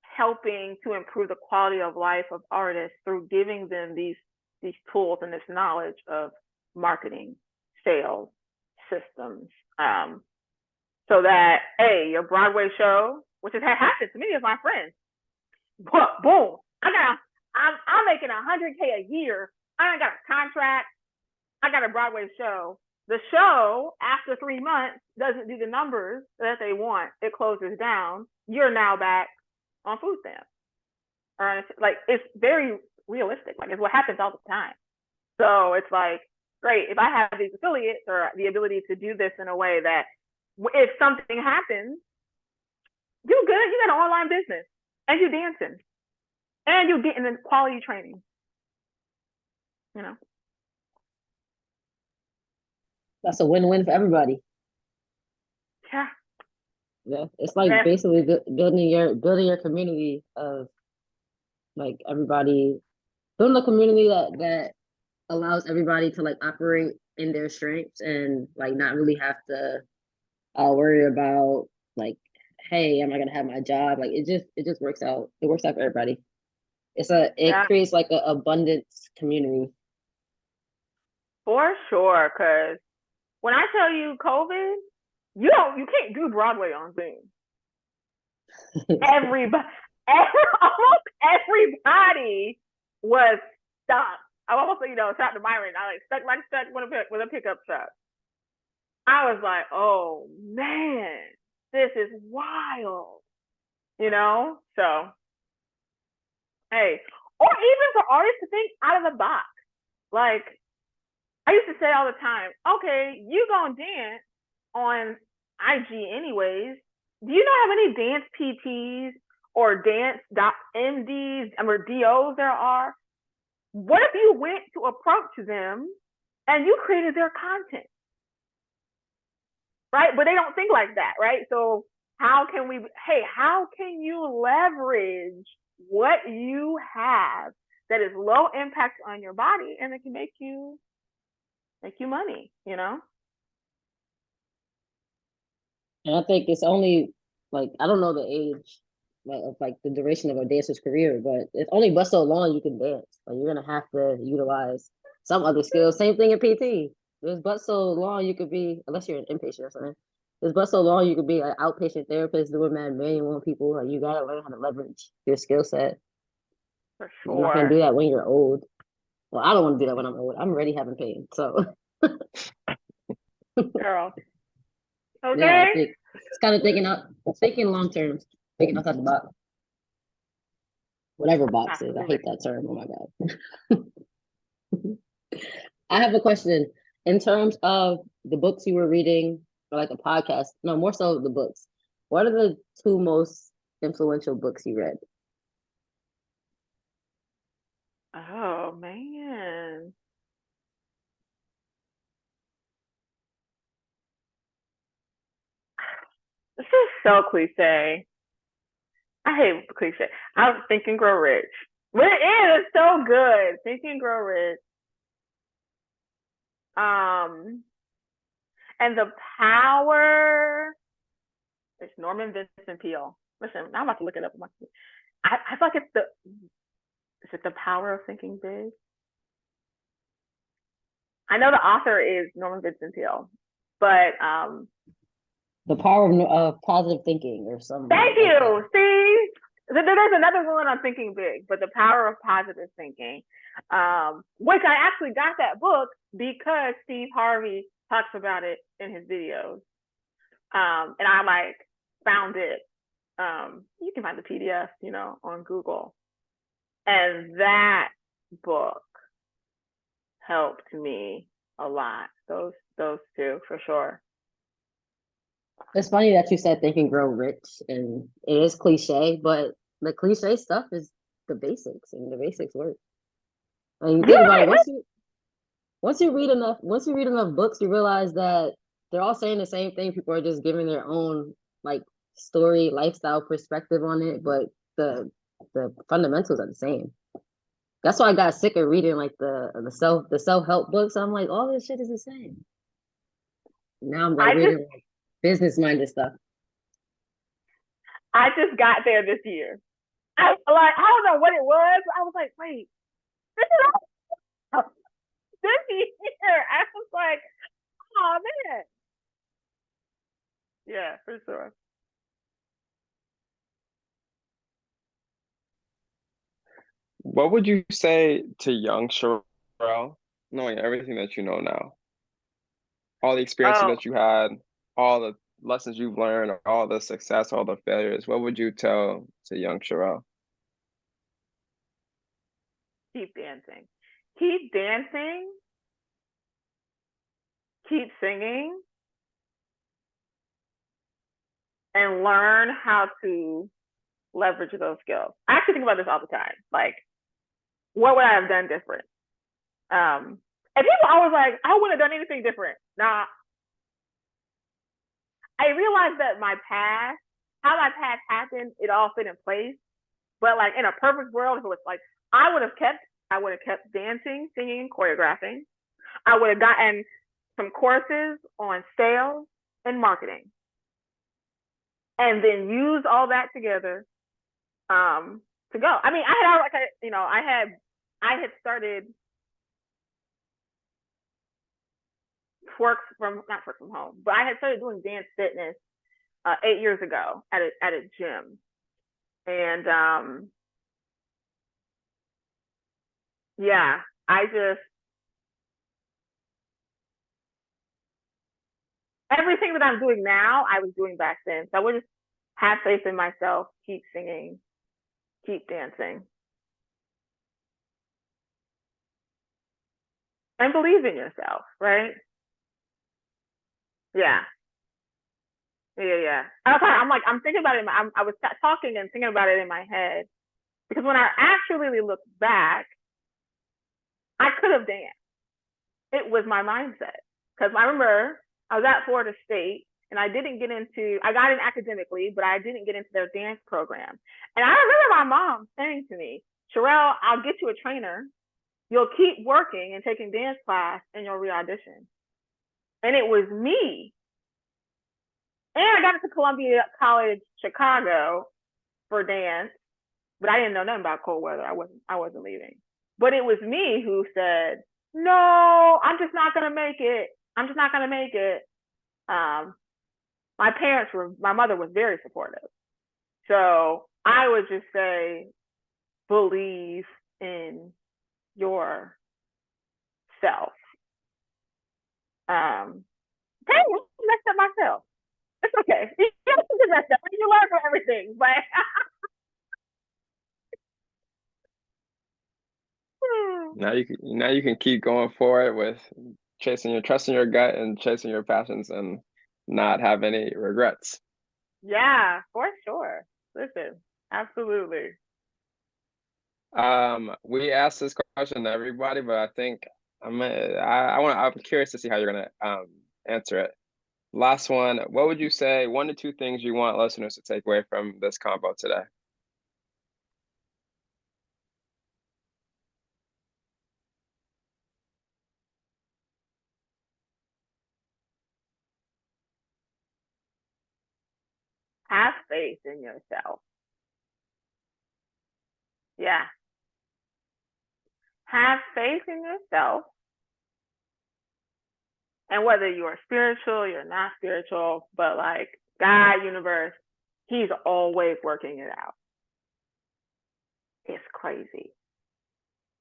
helping to improve the quality of life of artists through giving them these tools and this knowledge of marketing, sales, systems. So that, hey, your Broadway show, which has happened to many of my friends, but boom, I'm making $100K a year. I got a contract. I got a Broadway show. The show, after 3 months, doesn't do the numbers that they want. It closes down. You're now back on food stamps. Or like, it's very realistic. Like, it's what happens all the time. So it's like, great, if I have these affiliates or the ability to do this in a way that if something happens, you good, you got an online business and you dancing and you getting quality training, you know. That's a win-win for everybody. Yeah. Yeah, it's like Yeah. basically building your community of like everybody, building a community that allows everybody to like operate in their strengths and like not really have to worry about like, hey, am I gonna have my job? Like it just works out. It works out for everybody. It Yeah, creates like a abundance community. for sure. Cause when I tell you COVID, you can't do Broadway on Zoom. Everybody, almost everybody was stuck. I almost, shout to Myron. I stuck with a pickup truck. I was like, oh man, this is wild, So, hey, or even for artists to think out of the box. Like, I used to say all the time, okay, you gonna dance on IG anyways. Do you know how many dance PTs or dance MDs or DOs there are? What if you went to approach them and you created their content? Right? But they don't think like that, right? So how can you leverage what you have that is low impact on your body and it can make you money, you know? And I think it's only like, I don't know the age of like the duration of a dancer's career, but it's only but so long you can dance. Like you're gonna have to utilize some other skills. Same thing in PT. There's but so long you could be, unless you're an inpatient or something. There's but so long you could be an outpatient therapist doing manual on people. Like you gotta learn how to leverage your skill set. For You're not gonna sure. do that when you're old. Well, I don't want to do that when I'm old. I'm already having pain. So Girl. Okay. yeah, I think it's kind of thinking long term, thinking outside the box. Whatever box is. I hate that term. Oh my God. I have a question. In terms of the books you were reading, or like a podcast, no, more so the books. What are the two most influential books you read? Oh man. This is so cliche. I hate cliche. I was thinking Grow Rich. But it is, it's so good. Think and Grow Rich. And the power. It's Norman Vincent Peale. Listen, now I'm about to look it up. I feel like is it The Power of Thinking Big? I know the author is Norman Vincent Peale, but The Power of Positive Thinking or something. Thank you. See, there's another one on Thinking Big, but The Power of Positive Thinking, which I actually got that book because Steve Harvey talks about it in his videos, and I like found it. You can find the PDF, on Google, and that book helped me a lot. Those two for sure. It's funny that you said Think and Grow Rich, and it is cliche, but the cliche stuff is the basics, and the basics work. And you think about it, once you read enough books, you realize that they're all saying the same thing. People are just giving their own like story, lifestyle perspective on it, but the fundamentals are the same. That's why I got sick of reading like the self-help books. I'm like, all this shit is the same. Now I'm like reading like business minded stuff. I just got there this year. I don't know what it was. I was like, wait, this is this year. I was like, oh man. Yeah, for sure. What would you say to young Sherrill, knowing everything that you know now, all the experiences Oh, that you had, all the lessons you've learned, all the success, all the failures? What would you tell to young Sherrill? keep dancing. Keep dancing. Keep singing. And learn how to leverage those skills. I actually think about this all the time. Like, what would I have done different? And people always like, I wouldn't have done anything different. Nah. I realized that how my past happened, it all fit in place. But like in a perfect world, if it was like I would have kept dancing, singing, choreographing. I would have gotten some courses on sales and marketing, and then use all that together to go. I mean, I had started not twerk from home, but I had started doing dance fitness 8 years ago at a gym, and yeah, I just everything that I'm doing now, I was doing back then. So I would just have faith in myself, keep singing, keep dancing. and believe in yourself, right? Yeah. Yeah. I'm thinking about it. I was talking and thinking about it in my head because when I actually look back, I could have danced. It was my mindset. Because I remember I was at Florida State and I got in academically, but I didn't get into their dance program. And I remember my mom saying to me, Sherrill, I'll get you a trainer. You'll keep working and taking dance class and you'll re-audition. And it was me. And I got into Columbia College, Chicago for dance, but I didn't know nothing about cold weather. I wasn't leaving. But it was me who said, no, I'm just not gonna make it. I'm just not gonna make it. My mother was very supportive. So I would just say, believe in yourself. Hey, I messed up myself. It's okay. You can mess up. You learn from everything, but now you can keep going forward with trusting your gut and chasing your passions and not have any regrets. yeah, for sure. Listen, absolutely. We asked this question to everybody, but I think I'm curious to see how you're gonna answer it. Last one. What would you say? 1 to 2 things you want listeners to take away from this combo today? Have faith in yourself. Yeah. Have faith in yourself. And whether you are spiritual, you're not spiritual, but like God, universe, he's always working it out. It's crazy.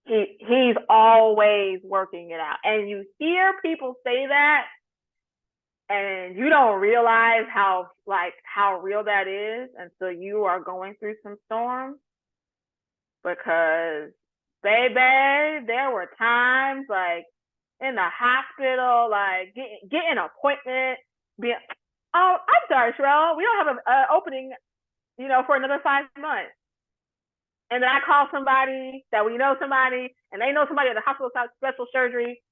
He's always working it out. And you hear people say that and you don't realize how real that is until you are going through some storms. Because baby, there were times like in the hospital, like getting an appointment, being, oh, I'm sorry, Sherrill, we don't have an opening, for another 5 months. And then I call somebody that we know somebody, and they know somebody at the hospital special surgery.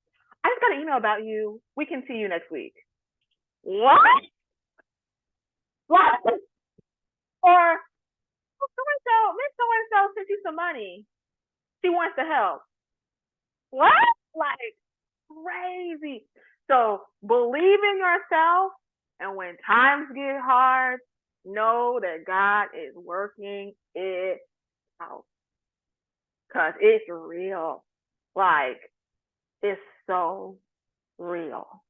I just got an email about you. We can see you next week. What? What? Or Miss So-and-so sent you some money. She wants to help. What? Like crazy. So believe in yourself, and when times get hard, know that God is working it out. Cause it's real. Like it's so real.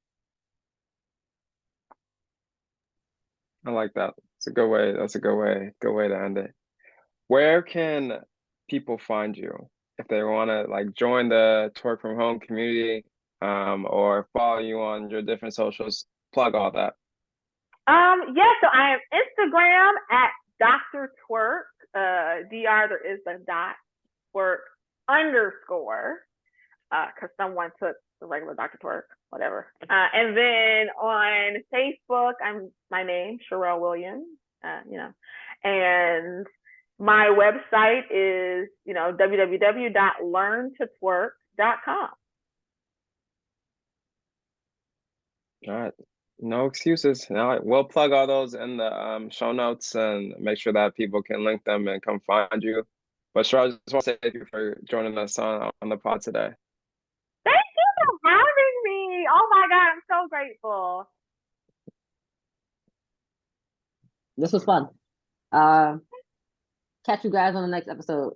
I like that. It's a good way. That's a good way to end it. Where can people find you if they want to like join the Twerk from Home community, or follow you on your different socials? Plug all that. Yeah, so I am Instagram at Dr. Twerk. DR, there is the dot twerk underscore. Because someone took the regular Dr. Twerk, whatever. And then on Facebook, I'm my name, Sherill Williams. And my website is, www.learntotwerk.com. All right. No excuses. Now we'll plug all those in the show notes and make sure that people can link them and come find you. But sure, I just want to say thank you for joining us on the pod today. Thank you for having me. Oh my God, I'm so grateful. This was fun. Catch you guys on the next episode.